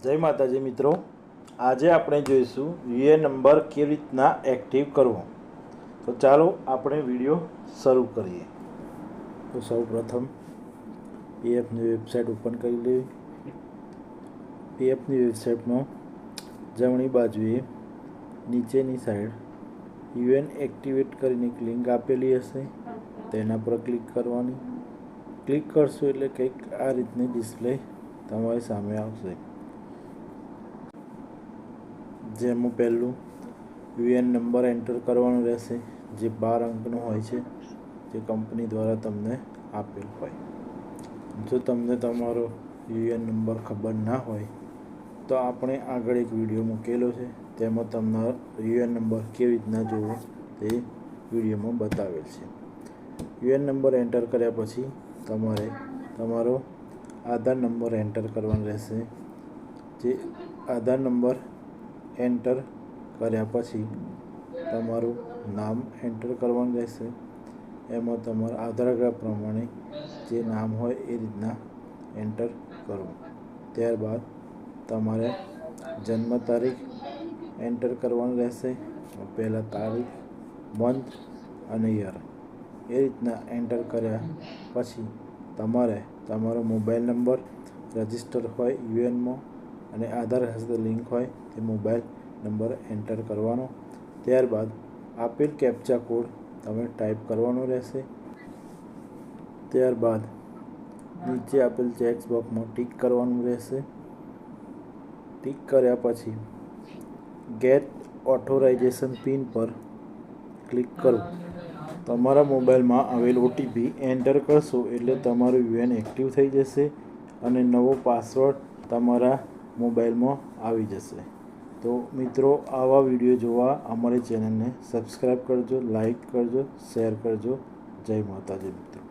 જય માતાજી મિત્રો, આજે આપણે જોઈશું યુએએન નંબર કેવી રીતના એક્ટિવ કરવો। તો ચાલો આપણે વિડીયો શરૂ કરીએ। તો સૌપ્રથમ પીએફની વેબસાઇટ ઓપન કરી લેવી। પીએફની વેબસાઇટમાં જમણી બાજુએ નીચેની સાઈડ યુએએન એક્ટિવેટ કરીને એક લિંક આપેલી હશે, તેના પર ક્લિક કરવાની। ક્લિક કરશો એટલે કંઈક આ રીતની ડિસ્પ્લે તમારી સામે આવશે, જેમાં પહેલું યુએએન નંબર એન્ટર કરવાનો રહેશે, જે 12 અંકનો હોય છે, જે કંપની દ્વારા તમને આપેલ હોય। જો તમને તમારો યુએએન નંબર ખબર ના હોય તો આપણે આગળ એક વિડીયો મૂકેલો છે, તેમાં તમને યુએએન નંબર કેવી રીતના જોવો તે વિડીયોમાં બતાવેલ છે। યુએએન નંબર એન્ટર કર્યા પછી તમારે તમારો આધાર નંબર એન્ટર કરવાનો રહેશે। જે આધાર નંબર એન્ટર કર્યા પછી તમારું નામ એન્ટર કરવાનું રહેશે। એમાં તમારા આધાર કાર્ડ પ્રમાણે જે નામ હોય એ રીતના એન્ટર કરવું। ત્યારબાદ તમારે જન્મ તારીખ એન્ટર કરવાનું રહેશે। પહેલાં તારીખ, મંથ અને યર એ રીતના એન્ટર કર્યા પછી તમારે તમારો મોબાઈલ નંબર રજિસ્ટર હોય યુએએનમાં અને આધાર સાથે લિંક હોય તે મોબાઈલ નંબર એન્ટર કરવાનો। ત્યારબાદ આપેલ કેપ્ચા કોડ તમે ટાઈપ કરવાનો રહેશે। ત્યારબાદ નીચે આપેલ ચેક બોક્સમાં ટિક કરવાનું રહેશે। ટિક કર્યા પછી ગેટ ઓથોરાઇઝેશન પિન પર ક્લિક કરવું। તમારા મોબાઈલમાં આવેલ ઓટીપી એન્ટર કરશો એટલે તમારું યુએએન એક્ટિવ થઈ જશે અને નવો પાસવર્ડ તમારા મોબાઈલમાં આવી જશે। તો મિત્રો, આવા વિડીયો જોવા અમારી ચેનલને સબસ્ક્રાઈબ કરજો, લાઈક કરજો, શેર કરજો। જય માતાજી મિત્રો।